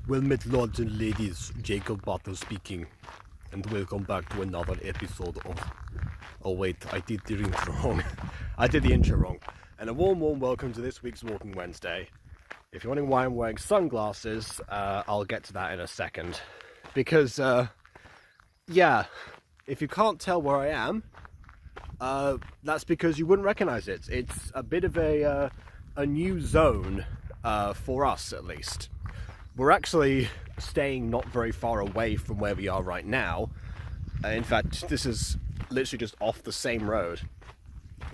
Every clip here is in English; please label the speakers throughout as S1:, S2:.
S1: Well met lords and ladies, Jacob Bottle speaking, and welcome back to another episode of... Oh wait, I did the intro wrong. I did the intro wrong. And a warm welcome to this week's Walking Wednesday. If you're wondering why I'm wearing sunglasses, I'll get to that in a second. Because, yeah, if you can't tell where I am, that's because you wouldn't recognize it. It's a bit of a new zone, for us at least. We're actually staying not very far away from where we are right now. In fact, this is literally just off the same road.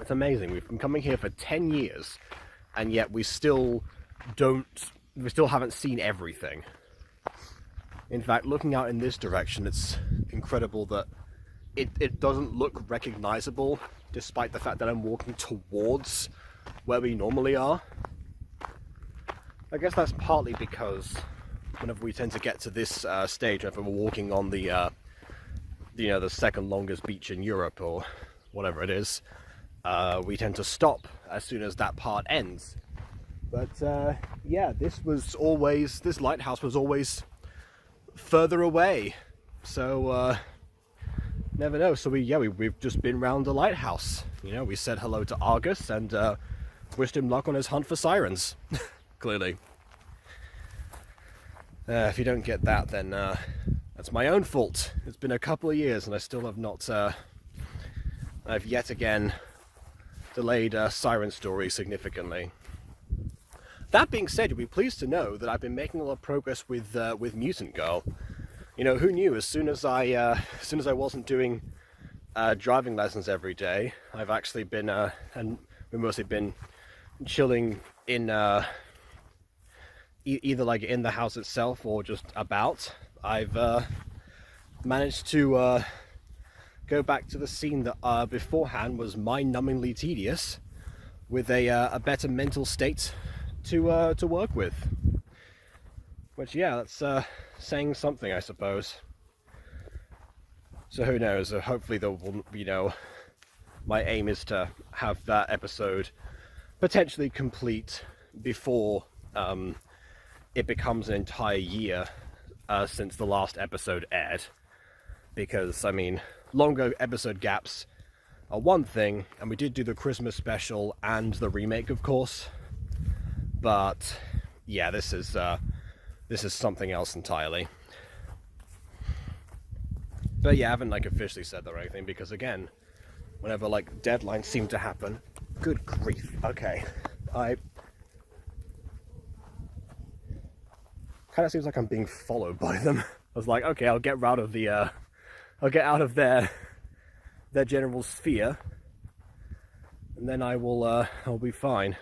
S1: It's amazing. We've been coming here for 10 years, and yet we still haven't seen everything. In fact, looking out in this direction, it's incredible that it doesn't look recognizable, despite the fact that I'm walking towards where we normally are. I guess that's partly because whenever we tend to get to this stage, whenever we're walking on the the second longest beach in Europe or whatever it is, we tend to stop as soon as that part ends. But yeah, this lighthouse was always further away, so never know. So we've just been round the lighthouse. We said hello to Argus and wished him luck on his hunt for sirens. Clearly. If you don't get that, then that's my own fault. It's been a couple of years and I still have not, I've yet again delayed Siren Story significantly. That being said, you'll be pleased to know that I've been making a lot of progress with Mutant Girl. Who knew? As soon as I wasn't doing driving lessons every day, I've actually been, and we've mostly been chilling in either like in the house itself or just about. I've managed to go back to the scene that beforehand was mind-numbingly tedious, with a better mental state to work with. Which, yeah, that's saying something, I suppose. So who knows? Hopefully, my aim is to have that episode potentially complete before it becomes an entire year since the last episode aired. Because, I mean, longer episode gaps are one thing, and we did do the Christmas special and the remake, of course. But yeah, this is something else entirely. But yeah, I haven't officially said that or anything, because again, whenever deadlines seem to happen, good grief. Okay, kind of seems like I'm being followed by them. I was like, okay, I'll get out of their general sphere, and then I'll be fine.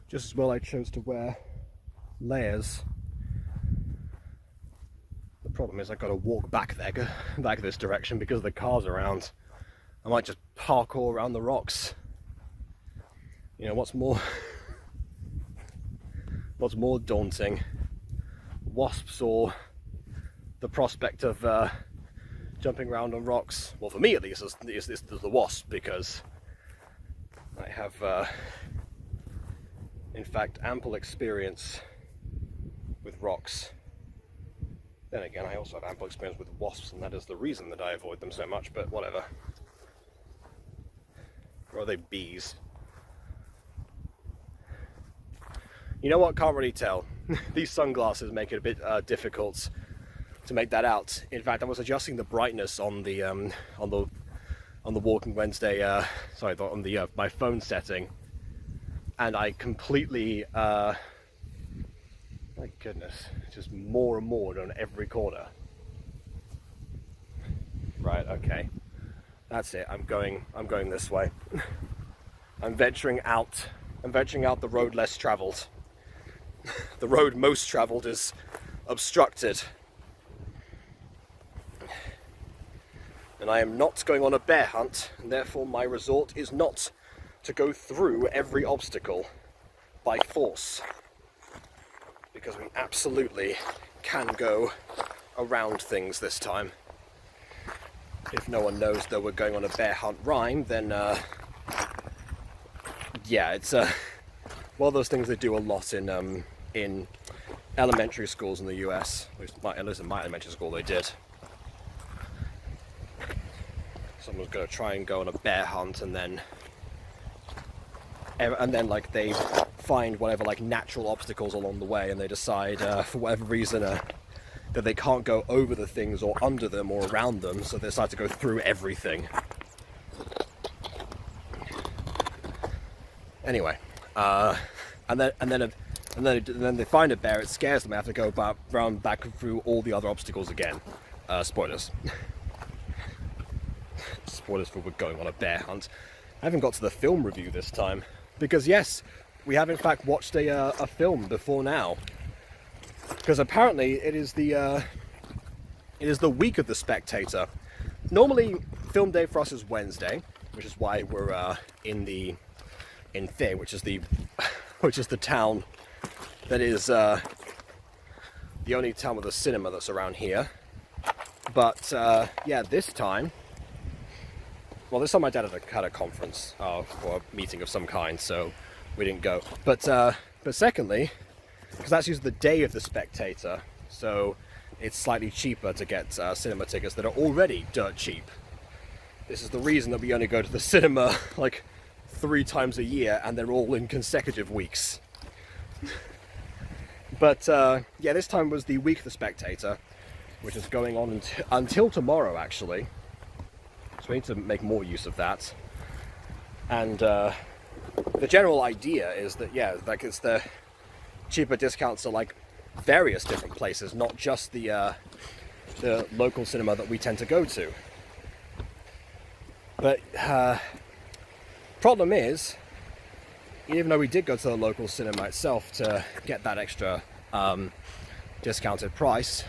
S1: Just as well I chose to wear layers. The problem is I've got to walk back this direction because the car's around. I might just parkour around the rocks. What's more daunting? Wasps or the prospect of jumping around on rocks? Well, for me at least, is the wasp, because I have in fact ample experience with rocks. Then again, I also have ample experience with wasps, and that is the reason that I avoid them so much, but whatever. Or are they bees? You know what? Can't really tell. These sunglasses make it a bit difficult to make that out. In fact, I was adjusting the brightness on the Walking Wednesday, on the my phone setting, and I completely, my goodness, just more and more on every corner. Right, okay, that's it. I'm going this way. I'm venturing out the road less traveled. The road most traveled is obstructed. And I am not going on a bear hunt, and therefore my resort is not to go through every obstacle by force. Because we absolutely can go around things this time. If no one knows that we're going on a bear hunt rhyme, then yeah, it's one of those things they do a lot in elementary schools in the US. At least in my elementary school they did. Someone's going to try and go on a bear hunt, and then like they find whatever like natural obstacles along the way, and they decide for whatever reason that they can't go over the things or under them or around them, so they decide to go through everything. Anyway, and then they find a bear. It scares them. They have to go back through all the other obstacles again. Spoilers. Spoilers for we're going on a bear hunt. I haven't got to the film review this time because yes, we have in fact watched a film before now. Because apparently it is the week of The Spectator. Normally, film day for us is Wednesday, which is why we're in Thay, which is the town that is the only town with a cinema that's around here. But yeah, this time my dad had a conference or a meeting of some kind, so we didn't go. But secondly, because that's usually the day of The Spectator, so it's slightly cheaper to get cinema tickets that are already dirt cheap. This is the reason that we only go to the cinema like 3 times a year, and they're all in consecutive weeks. But yeah, this time was the week of The Spectator, which is going on until tomorrow actually. So we need to make more use of that. And the general idea is that, yeah, like it's the cheaper discounts are like various different places, not just the local cinema that we tend to go to. But problem is, even though we did go to the local cinema itself to get that extra discounted price,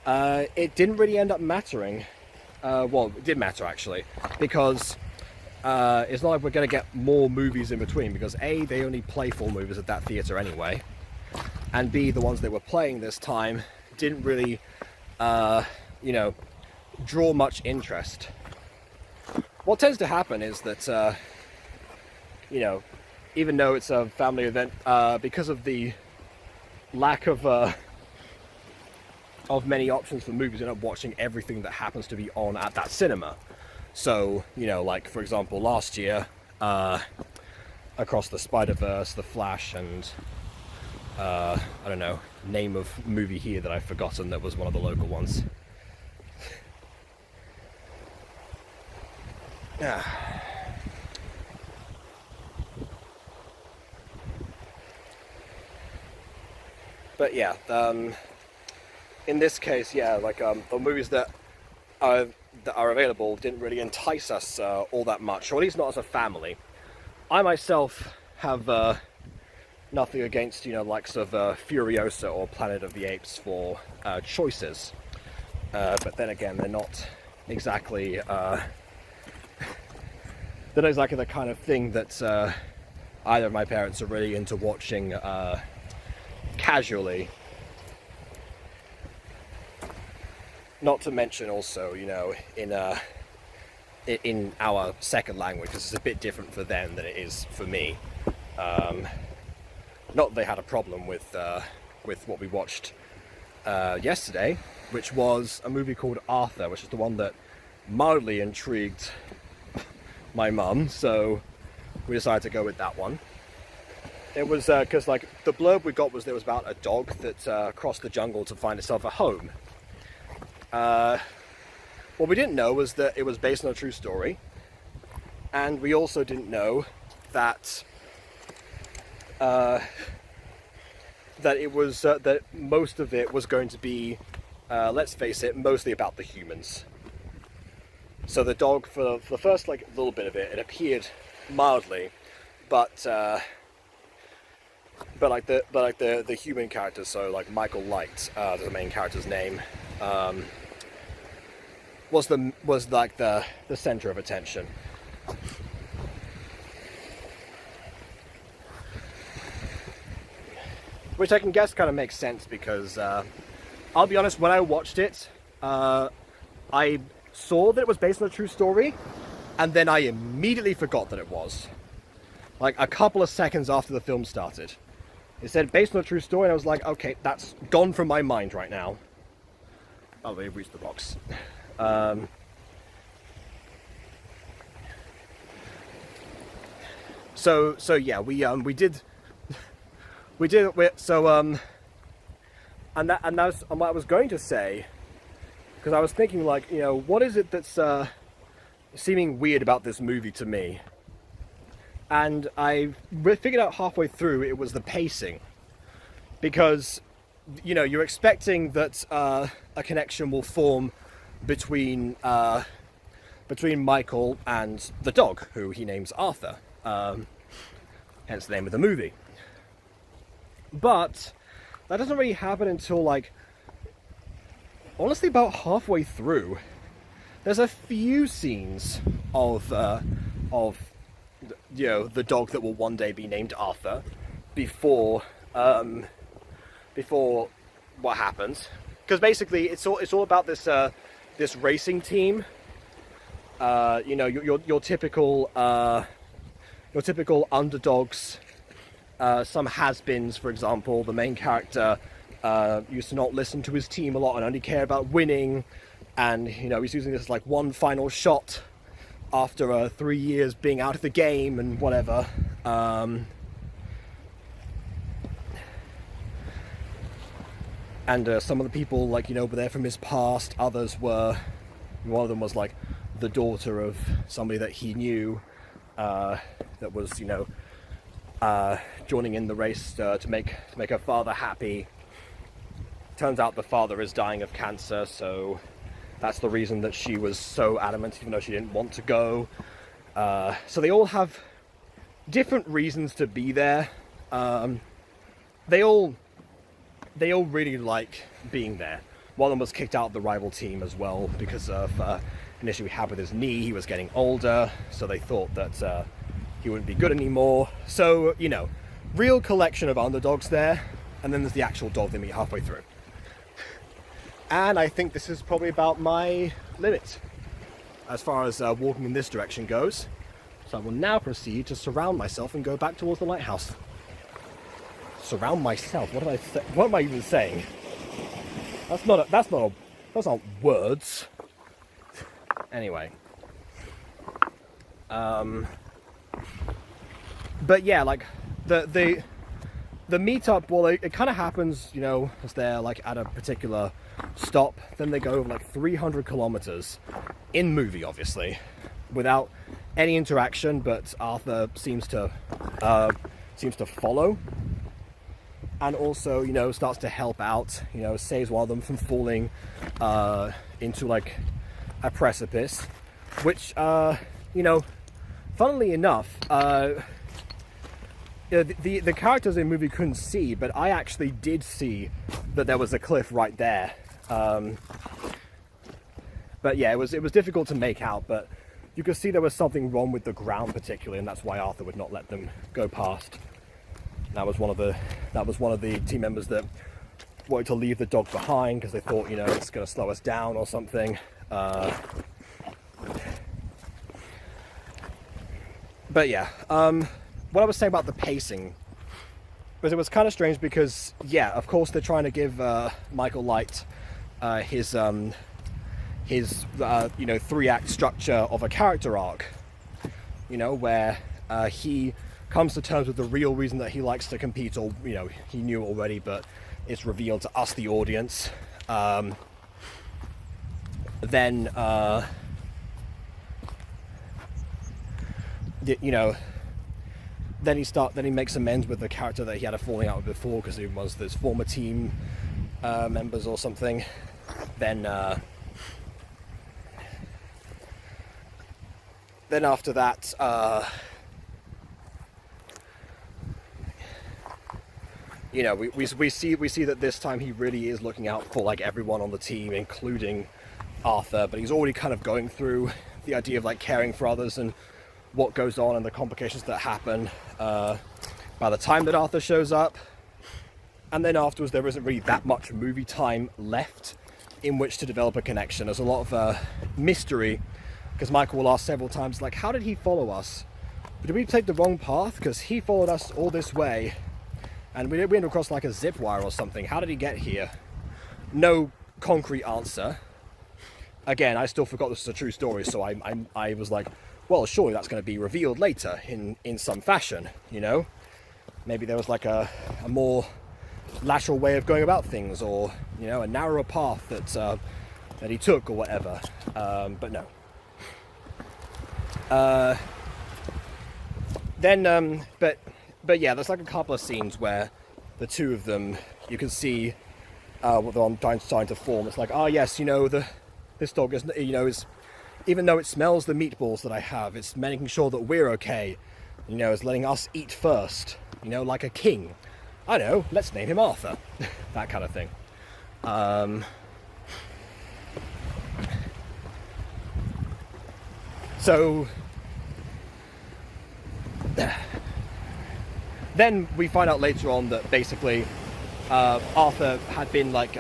S1: it didn't really end up mattering. Well, it did matter actually, because it's not like we're going to get more movies in between, because A, they only play 4 movies at that theatre anyway, and B, the ones that were playing this time didn't really, you know, draw much interest. What tends to happen is that, you know, even though it's a family event, because of the lack of many options for movies, you end up watching everything that happens to be on at that cinema. So, you know, like for example, last year, Across the Spider-Verse, The Flash, and I don't know, name of movie here that I've forgotten that was one of the local ones. Yeah. But yeah, in this case, yeah, like the movies that are available didn't really entice us all that much, or at least not as a family. I myself have nothing against, you know, likes of Furiosa or Planet of the Apes for choices, but then again, they're not exactly the kind of thing that either of my parents are really into watching casually. Not to mention also, you know, in our second language, because it's a bit different for them than it is for me. Not that they had a problem with what we watched yesterday, which was a movie called Arthur, which is the one that mildly intrigued my mum, so we decided to go with that one. It was because like the blurb we got was there was about a dog that crossed the jungle to find itself a home. What we didn't know was that it was based on a true story, and we also didn't know that it was that most of it was going to be, let's face it, mostly about the humans. So the dog, for the first like little bit of it, it appeared mildly, but the human characters, so like Michael Light, the main character's name, was like the center of attention. Which I can guess kind of makes sense because I'll be honest, when I watched it, I saw that it was based on a true story, and then I immediately forgot that it was. Like a couple of seconds after the film started. It said based on a true story, and I was like, okay, that's gone from my mind right now. Oh, they've reached the box. So yeah, we did, and that's what I was going to say, because I was thinking, like, you know, what is it that's seeming weird about this movie to me? And I figured out halfway through it was the pacing, because, you know, you're expecting that a connection will form between Michael and the dog, who he names Arthur, hence the name of the movie. But that doesn't really happen until, like, honestly, about halfway through. There's a few scenes of you know, the dog that will one day be named Arthur before what happens, because basically it's all about this this racing team. You know, your typical underdogs. Some has-beens, for example. The main character used to not listen to his team a lot and only care about winning, and, you know, he's using this like one final shot after 3 years being out of the game and whatever. And some of the people, like, you know, were there from his past. Others were, one of them was like the daughter of somebody that he knew, that was, you know, joining in the race to make her father happy. Turns out the father is dying of cancer, so that's the reason that she was so adamant, even though she didn't want to go. So they all have different reasons to be there. They all really like being there. One of them was kicked out of the rival team as well because of an issue he had with his knee. He was getting older, so they thought that he wouldn't be good anymore. So, you know, real collection of underdogs there, and then there's the actual dog they meet halfway through. And I think this is probably about my limit as far as walking in this direction goes. So I will now proceed to surround myself and go back towards the lighthouse. Surround myself? What am I even saying? That's not words. Anyway. But yeah, like the meetup, well, it kind of happens, you know, as they're like at a particular stop. Then they go over like 300 kilometers in movie, obviously, without any interaction. But Arthur seems to follow, and also, you know, starts to help out. You know, saves one of them from falling into like a precipice, which you know, funnily enough, the characters in the movie couldn't see, but I actually did see that there was a cliff right there. But yeah, it was difficult to make out, but you could see there was something wrong with the ground particularly, and that's why Arthur would not let them go past. That was one of the team members that wanted to leave the dog behind because they thought, you know, it's going to slow us down or something. But yeah, what I was saying about the pacing was it was kind of strange because, yeah, of course they're trying to give Michael Light his you know, 3-act structure of a character arc, you know, where he comes to terms with the real reason that he likes to compete, or, you know, he knew already, but it's revealed to us, the audience. Then you know, then he makes amends with the character that he had a falling out with before because he was his former team members or something. Then after that, you know, we see that this time he really is looking out for like everyone on the team, including Arthur, but he's already kind of going through the idea of like caring for others and what goes on and the complications that happen by the time that Arthur shows up. And then afterwards there isn't really that much movie time left in which to develop a connection. There's a lot of mystery, because Michael will ask several times, like, how did he follow us? Did we take the wrong path? Because he followed us all this way And we went across like a zip wire or something. How did he get here? No concrete answer. Again, I still forgot this is a true story, so I was like, well, surely that's going to be revealed later in some fashion, you know? Maybe there was like a more lateral way of going about things, or, you know, a narrower path that he took or whatever. But no. But yeah, there's like a couple of scenes where the two of them, you can see what they're trying to form. It's like, oh yes, you know, this dog is, you know, is, even though it smells the meatballs that I have, it's making sure that we're okay. You know, it's letting us eat first. You know, like a king. I know, let's name him Arthur. That kind of thing. So then we find out later on that basically Arthur had been like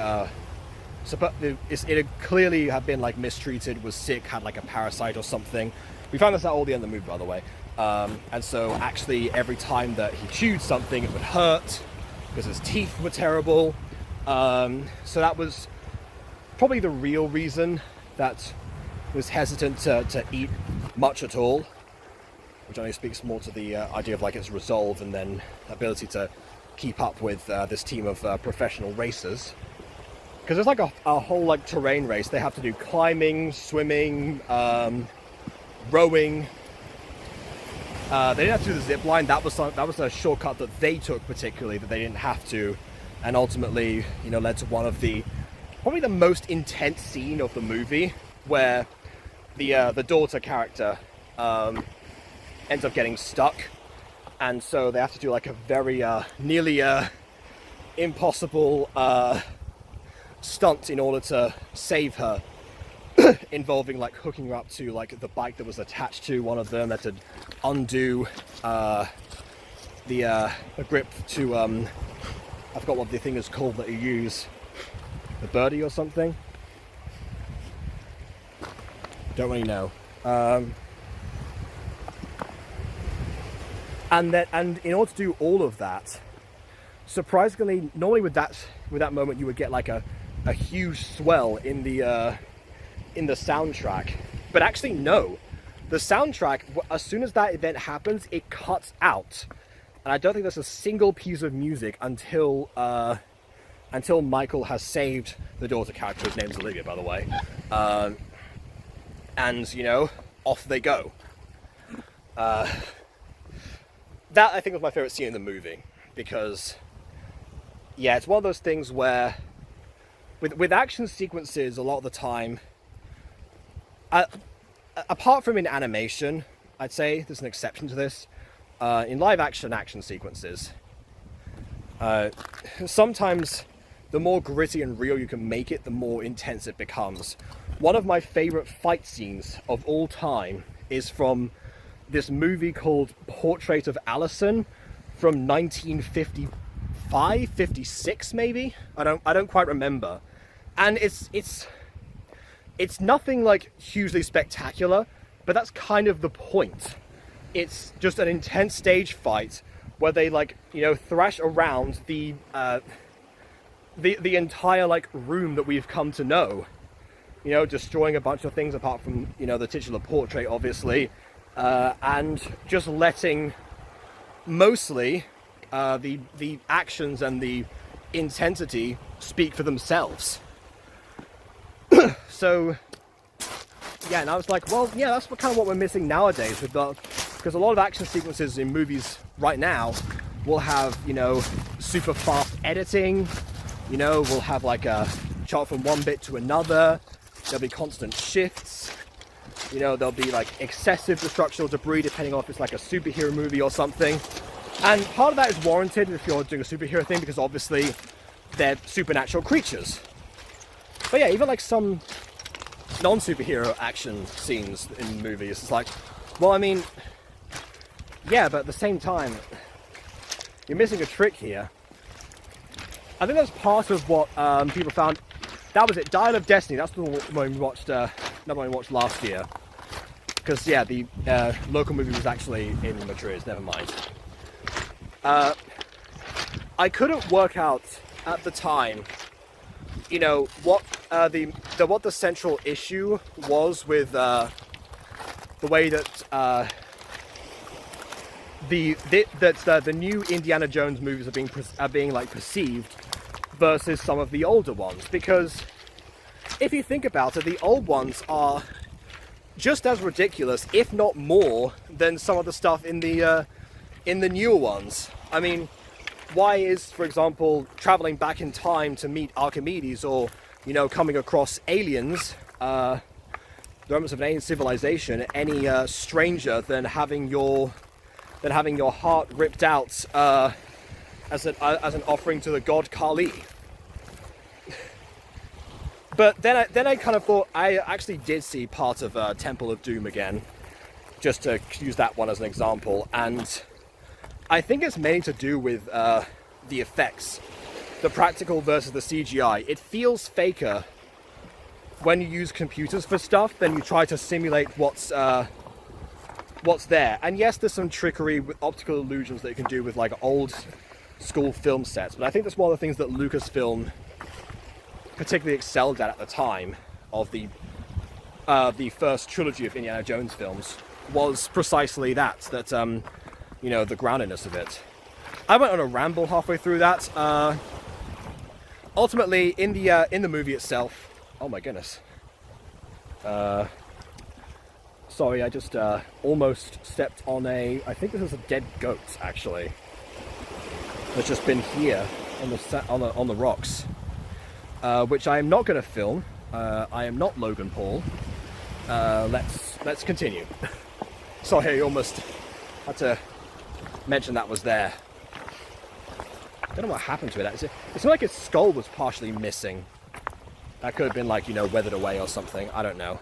S1: it clearly had been like mistreated, was sick, had like a parasite or something. We found this out all the end of the movie, by the way. And so actually every time that he chewed something, it would hurt because his teeth were terrible. So that was probably the real reason that he was hesitant to eat much at all, which only speaks more to the idea of like his resolve and then ability to keep up with this team of professional racers. Because there's like a whole like terrain race. They have to do climbing, swimming, rowing. They didn't have to do the zip line. That was a shortcut that they took particularly, that they didn't have to, and ultimately, you know, led to one of the probably the most intense scene of the movie, where the daughter character ends up getting stuck, and so they have to do like a very nearly impossible stunt in order to save her, involving like hooking her up to like the bike that was attached to one of them. That to undo the grip to I forgot what the thing is called that you use, the birdie or something. Don't really know. And in order to do all of that, surprisingly, normally with that moment you would get like a huge swell in the soundtrack, but actually no. The soundtrack, as soon as that event happens, it cuts out, and I don't think there's a single piece of music until Michael has saved the daughter character, whose name's Olivia, by the way, and you know, off they go. That I think was my favorite scene in the movie, because yeah, it's one of those things where with action sequences, a lot of the time, apart from in animation, I'd say there's an exception to this. In live action sequences, sometimes the more gritty and real you can make it, the more intense it becomes. One of my favorite fight scenes of all time is from this movie called Portrait of Allison from 1955, 56 maybe? I don't quite remember. And it's nothing like hugely spectacular, but that's kind of the point. It's just an intense stage fight where they like, you know, thrash around the entire like room that we've come to know. You know, destroying a bunch of things apart from, you know, the titular portrait, obviously, and just letting mostly the actions and the intensity speak for themselves. So yeah, and I was like, well, yeah, that's kind of what we're missing nowadays, because a lot of action sequences in movies right now will have, you know, super fast editing. You know, we'll have like a shot from one bit to another. There'll be constant shifts. You know, there'll be like excessive destruction or debris, depending on if it's like a superhero movie or something. And part of that is warranted if you're doing a superhero thing, because obviously they're supernatural creatures. But yeah, even like some non-superhero action scenes in movies, it's like, well, I mean, yeah, but at the same time, you're missing a trick here. I think that's part of what people found. That was it, Dial of Destiny. That's the one we watched. Another one we watched last year. Because yeah, the local movie was actually in Madrid. Never mind. I couldn't work out at the time, you know, what the central issue was with the way that the new Indiana Jones movies are being like perceived versus some of the older ones, because if you think about it, the old ones are just as ridiculous, if not more, than some of the stuff in the newer ones. I mean, why is, for example, traveling back in time to meet Archimedes, or, you know, coming across aliens, the remnants of an alien civilization, any stranger than having your heart ripped out as an offering to the god Kali? But then I kind of thought, I actually did see part of Temple of Doom again, just to use that one as an example, and I think it's mainly to do with the effects, the practical versus the CGI. It feels faker when you use computers for stuff than you try to simulate what's there. And yes, there's some trickery with optical illusions that you can do with like old school film sets, but I think that's one of the things that Lucasfilm particularly excelled at the time of the first trilogy of Indiana Jones films, was precisely that you know, the groundedness of it. I went on a ramble halfway through that. Ultimately, in the movie itself, oh my goodness. Sorry, I just almost stepped on I think this is a dead goat, actually. That's just been here on the rocks. Which I am not going to film. I am not Logan Paul. Let's continue. Sorry, I almost had to mention that was there. I don't know what happened to it. It's like its skull was partially missing. That could have been like, you know, weathered away or something. I don't know.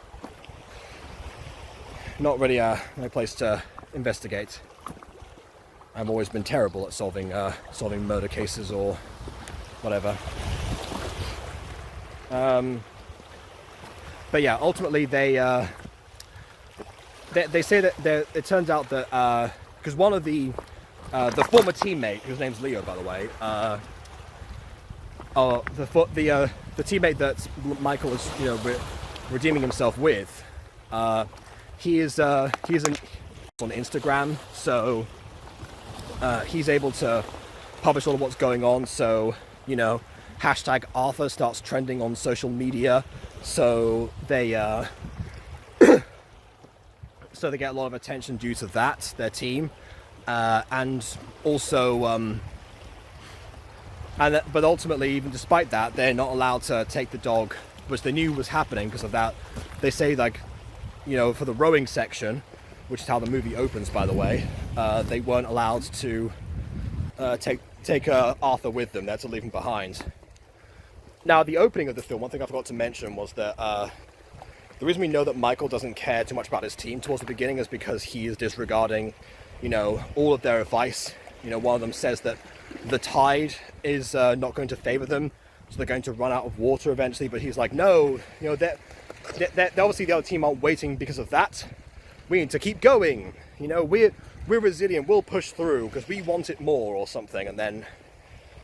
S1: Not really my place to investigate. I've always been terrible at solving murder cases or whatever. But yeah, ultimately they say that it turns out that because one of the former teammate, whose name's Leo, by the way, the teammate that Michael is, you know, redeeming himself with, he is on Instagram, so he's able to publish all of what's going on. So, you know, hashtag Arthur starts trending on social media, so they so they get a lot of attention due to that, their team, and also but ultimately, even despite that, they're not allowed to take the dog, which they knew was happening because of that. They say, like, you know, for the rowing section, which is how the movie opens, by the way, they weren't allowed to take Arthur with them. They had to leave him behind. Now, the opening of the film, one thing I forgot to mention was that the reason we know that Michael doesn't care too much about his team towards the beginning is because he is disregarding, you know, all of their advice. You know, one of them says that the tide is not going to favor them, so they're going to run out of water eventually, but he's like, no, you know, they're obviously the other team aren't waiting because of that. We need to keep going. You know, we're resilient, we'll push through because we want it more or something. And then,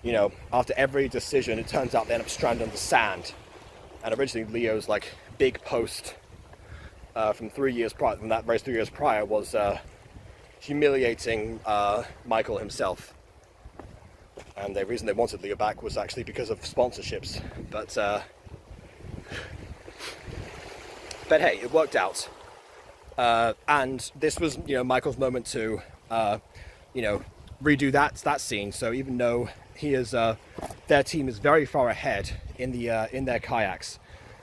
S1: you know, after every decision, it turns out they end up stranded on the sand. And originally Leo's like big post from 3 years prior, from that very 3 years prior, was humiliating Michael himself. And the reason they wanted Leo back was actually because of sponsorships. But hey, it worked out. And this was, you know, Michael's moment to, you know, redo that scene. So even though he is, their team is very far ahead in their kayaks,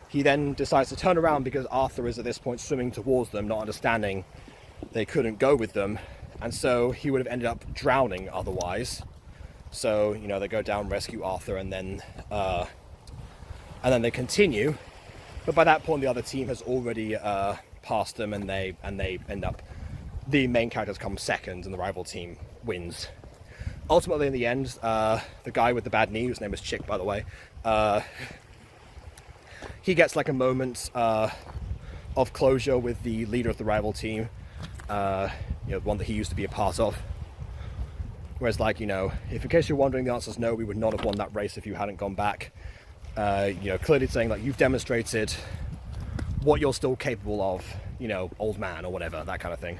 S1: he then decides to turn around because Arthur is at this point swimming towards them, not understanding they couldn't go with them, and so he would have ended up drowning otherwise. So, you know, they go down, rescue Arthur, and then they continue. But by that point, the other team has already passed them, and they end up, the main characters come second, and the rival team wins. Ultimately, in the end, the guy with the bad knee, whose name is Chick, by the way, he gets like a moment of closure with the leader of the rival team, you know, one that he used to be a part of. Whereas, like, you know, if in case you're wondering, the answer is no, we would not have won that race if you hadn't gone back. You know, clearly saying, like, you've demonstrated what you're still capable of, you know, old man or whatever, that kind of thing.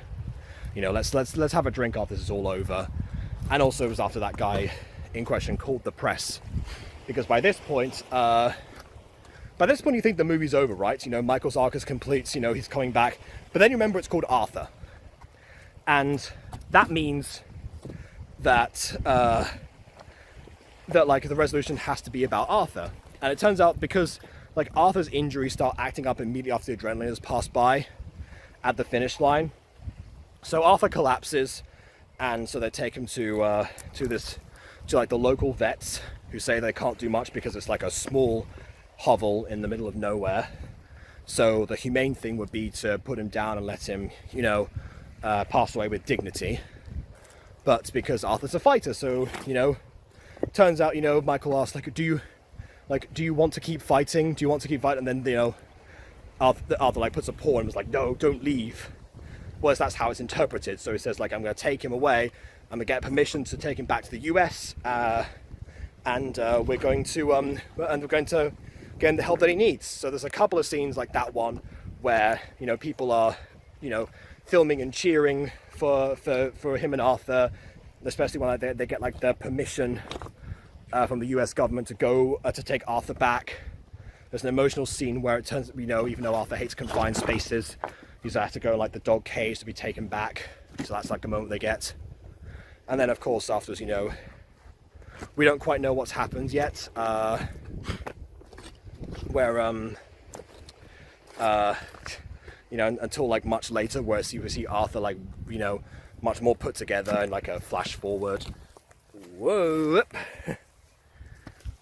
S1: You know, let's have a drink after this is all over. And also it was after that guy in question called the press, because by this point you think the movie's over, right? You know, Michael's arc is complete, you know, he's coming back, but then you remember it's called Arthur, and that means that that like the resolution has to be about Arthur. And it turns out, because like Arthur's injuries start acting up immediately after the adrenaline has passed by at the finish line, so Arthur collapses, and so they take him to like the local vets, who say they can't do much because it's like a small hovel in the middle of nowhere. So the humane thing would be to put him down and let him, you know, pass away with dignity. But because Arthur's a fighter, so, you know, turns out, you know, Michael asks, like, do you want to keep fighting? Do you want to keep fighting? And then, you know, Arthur like puts a paw and was like, no, don't leave. Whereas that's how it's interpreted. So he says, like, I'm going to take him away. I'm going to get permission to take him back to the US, and we're going to get him the help that he needs. So there's a couple of scenes like that one where, you know, people are, you know, filming and cheering for him and Arthur, especially when they get like their permission from the US government to go to take Arthur back. There's an emotional scene where it turns, you know, even though Arthur hates confined spaces, he's had to go like the dog cage to be taken back. So that's like the moment they get. And then of course afterwards, you know, we don't quite know what's happened yet. You know, until like much later, where you see Arthur like, you know, much more put together in like a flash forward. Whoa!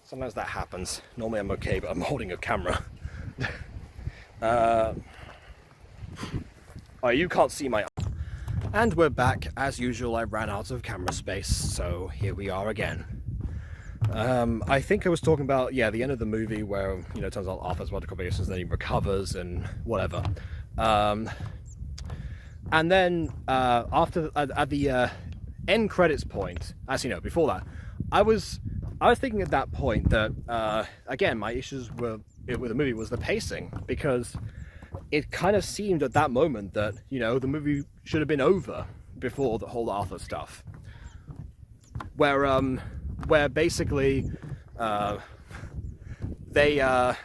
S1: Sometimes that happens. Normally I'm okay, but I'm holding a camera. Oh, you can't see my... And we're back. As usual, I ran out of camera space, so here we are again. I think I was talking about, yeah, the end of the movie where, you know, it turns out Arthur's medical basis, then he recovers and whatever. And then after at the end credits point, as you know, before that, I was thinking at that point that again, my issues with the movie was the pacing, because it kind of seemed at that moment that, you know, the movie should have been over before the whole Arthur stuff, where basically they all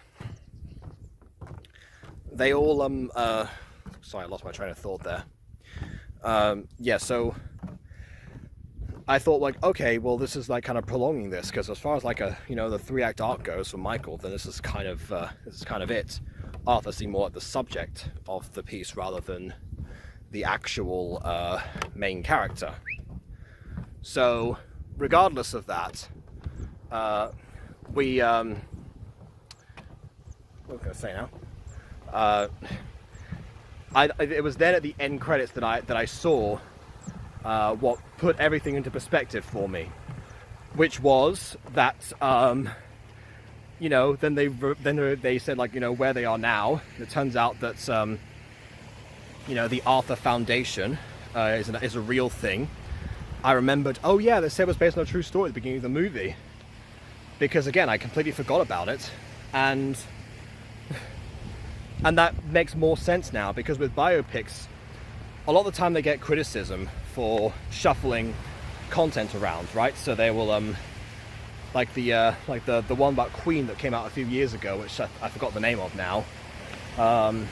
S1: sorry, I lost my train of thought there. Yeah, so I thought, like, okay, well, this is like kind of prolonging this, because as far as like a, you know, the 3-act arc goes for Michael, then this is kind of it. Arthur seemed more like the subject of the piece rather than the actual main character. So regardless of that, what was I going to say now? It was then at the end credits that I saw what put everything into perspective for me, which was that you know, then they said, like, you know, where they are now. It turns out that you know, the Arthur Foundation is a real thing. I remembered, oh yeah, they said it was based on a true story at the beginning of the movie, because again, I completely forgot about it, and that makes more sense now, because with biopics, a lot of the time they get criticism for shuffling content around, right? So they will like the one about Queen that came out a few years ago, which I forgot the name of now. That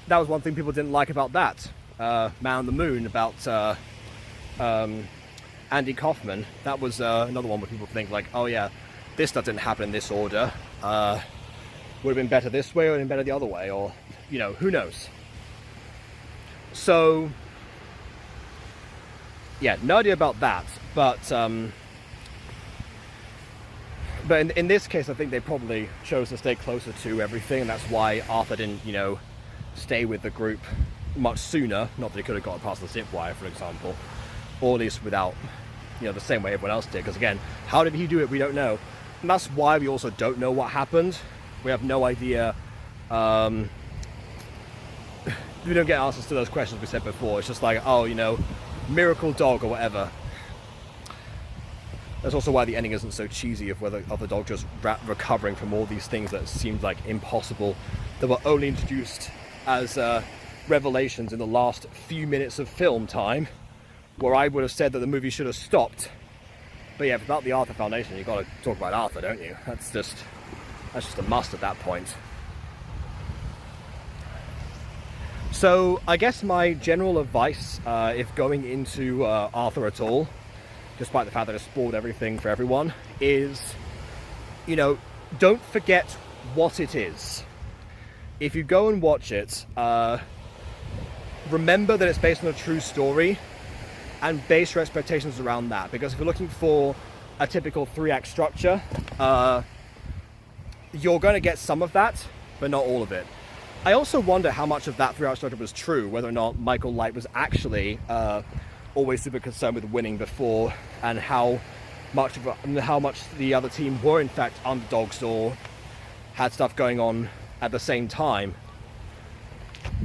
S1: was one thing people didn't like about that. Man on the Moon, about Andy Kaufman. That was another one where people think, like, oh yeah, this doesn't happen in this order. Would have been better this way, or would have been better the other way, or, you know, who knows. So yeah, no idea about that, but in this case, I think they probably chose to stay closer to everything, and that's why Arthur didn't, you know, stay with the group much sooner. Not that he could have got past the zip wire, for example, or at least without, you know, the same way everyone else did, because again, how did he do it? We don't know. And that's why we also don't know what happened. We have no idea we don't get answers to those questions we said before. It's just like, oh, you know, miracle dog or whatever. That's also why the ending isn't so cheesy of the dog just recovering from all these things that seemed like impossible, that were only introduced as revelations in the last few minutes of film time, where I would have said that the movie should have stopped. But yeah, without the Arthur Foundation, you've got to talk about Arthur, don't you? That's just a must at that point. So I guess my general advice, if going into Arthur at all, despite the fact that it spoiled everything for everyone, is, you know, don't forget what it is. If you go and watch it, remember that it's based on a true story, and base your expectations around that. Because if you're looking for a typical 3-act structure, you're going to get some of that, but not all of it. I also wonder how much of that 3-act structure was true, whether or not Michael Light was actually always super concerned with winning before, and how much the other team were in fact underdogs or had stuff going on at the same time.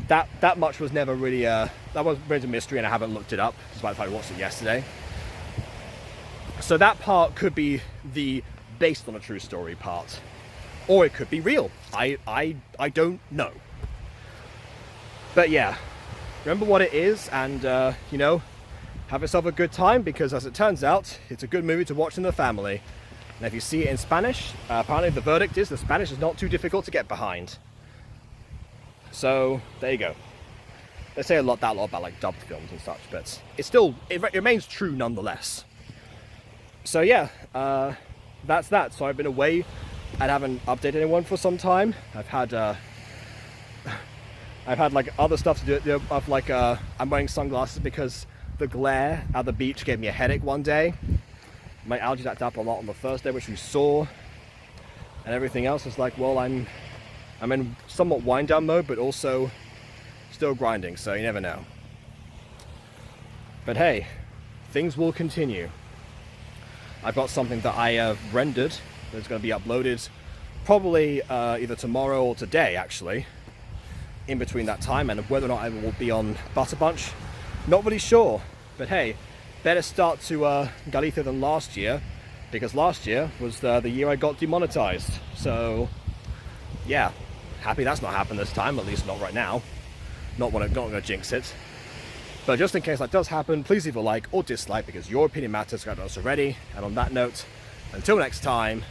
S1: That much was never really that was really a mystery, and I haven't looked it up despite the fact I watched it yesterday. So that part could be the based on a true story part, or it could be real. I don't know. But yeah, remember what it is, and you know, have yourself a good time, because as it turns out, it's a good movie to watch in the family. And if you see it in Spanish, apparently the verdict is the Spanish is not too difficult to get behind. So there you go. They say a lot about like dubbed films and such, but it remains true nonetheless. So yeah, that's that. So I've been away and haven't updated anyone for some time. I've had like other stuff to do. Of like I'm wearing sunglasses because the glare at the beach gave me a headache one day. My allergies acted up a lot on the first day, which we saw, and everything else is like, well, I'm in somewhat wind down mode, but also still grinding, so you never know. But hey, things will continue. I've got something that I have rendered that's going to be uploaded probably either tomorrow or today, actually, in between that time, and whether or not I will be on Butter Bunch, not really sure. But hey, better start to Galicia than last year, because last year was the year I got demonetized. So yeah, happy that's not happened this time, at least not right now. Not going to jinx it. But just in case that does happen, please leave a like or dislike, because your opinion matters. Got us already. And on that note, until next time,